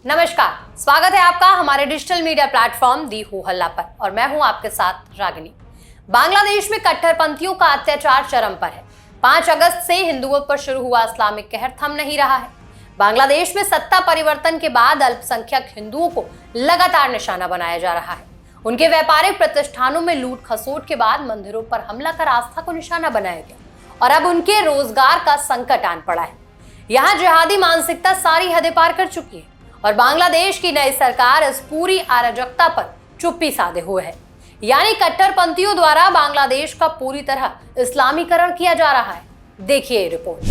नमस्कार, स्वागत है आपका हमारे डिजिटल मीडिया प्लेटफॉर्म दी हो हल्ला पर और मैं हूं आपके साथ रागिनी। बांग्लादेश में कट्टरपंथियों का अत्याचार चरम पर है। 5 अगस्त से हिंदुओं पर शुरू हुआ इस्लामिक कहर थम नहीं रहा है। बांग्लादेश में सत्ता परिवर्तन के बाद अल्पसंख्यक हिंदुओं को लगातार निशाना बनाया जा रहा है। उनके व्यापारिक प्रतिष्ठानों में लूट खसोट के बाद मंदिरों पर हमला कर आस्था को निशाना बनाया गया और अब उनके रोजगार का संकट आन पड़ा है। यहाँ जिहादी मानसिकता सारी हदें पार कर चुकी है और बांग्लादेश की नई सरकार इस पूरी अराजकता पर चुप्पी साधे हुए है। यानी कट्टरपंथियों द्वारा बांग्लादेश का पूरी तरह इस्लामीकरण किया जा रहा है। देखिए ये रिपोर्ट।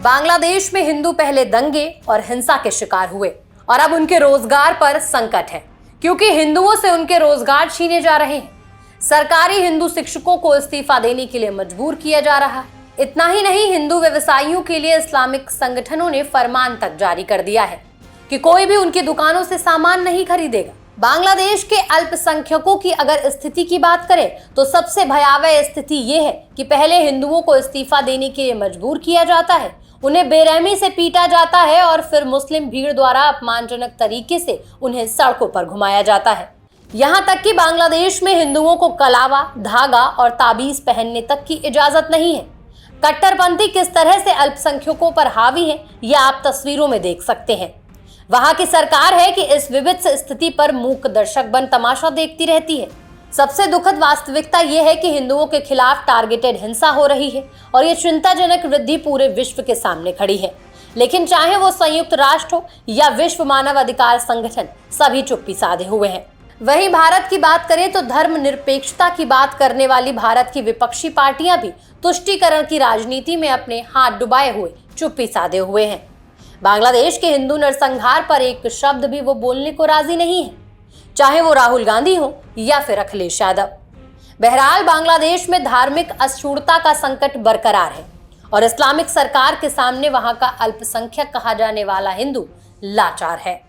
बांग्लादेश में हिंदू पहले दंगे और हिंसा के शिकार हुए और अब उनके रोजगार पर संकट है क्योंकि हिंदुओं से उनके रोजगार छीने जा रहे हैं। सरकारी हिंदू शिक्षकों को इस्तीफा देने के लिए मजबूर किया जा रहा है। इतना ही नहीं, हिंदू व्यवसायियों के लिए इस्लामिक संगठनों ने फरमान तक जारी कर दिया है कि कोई भी उनकी दुकानों से सामान नहीं खरीदेगा। बांग्लादेश के अल्पसंख्यकों की अगर स्थिति की बात करें तो सबसे भयावह स्थिति ये है कि पहले हिंदुओं को इस्तीफा देने के लिए मजबूर किया जाता है, उन्हें बेरहमी से पीटा जाता है और फिर मुस्लिम भीड़ द्वारा अपमानजनक तरीके से उन्हें सड़कों पर घुमाया जाता है। यहां तक कि बांग्लादेश में हिंदुओं को कलावा, धागा और ताबीज पहनने तक की इजाजत नहीं है। कट्टरपंथी किस तरह से अल्पसंख्यकों पर हावी है, यह आप तस्वीरों में देख सकते हैं। वहां की सरकार है कि इस विविध स्थिति पर मूक दर्शक बन तमाशा देखती रहती है। सबसे दुखद वास्तविकता यह है कि हिंदुओं के खिलाफ टारगेटेड हिंसा हो रही है और ये चिंताजनक वृद्धि पूरे विश्व के सामने खड़ी है। लेकिन चाहे वो संयुक्त राष्ट्र हो या विश्व मानव अधिकार संगठन, सभी चुप्पी साधे हुए हैं। वहीं भारत की बात करें तो धर्मनिरपेक्षता की बात करने वाली भारत की विपक्षी पार्टियां भी तुष्टीकरण की राजनीति में अपने हाथ डुबाए हुए चुप्पी साधे हुए हैं। बांग्लादेश के हिंदू नरसंहार पर एक शब्द भी वो बोलने को राजी नहीं है, चाहे वो राहुल गांधी हो या फिर अखिलेश यादव। बहरहाल बांग्लादेश में धार्मिक अशुद्धता का संकट बरकरार है और इस्लामिक सरकार के सामने वहां का अल्पसंख्यक कहा जाने वाला हिंदू लाचार है।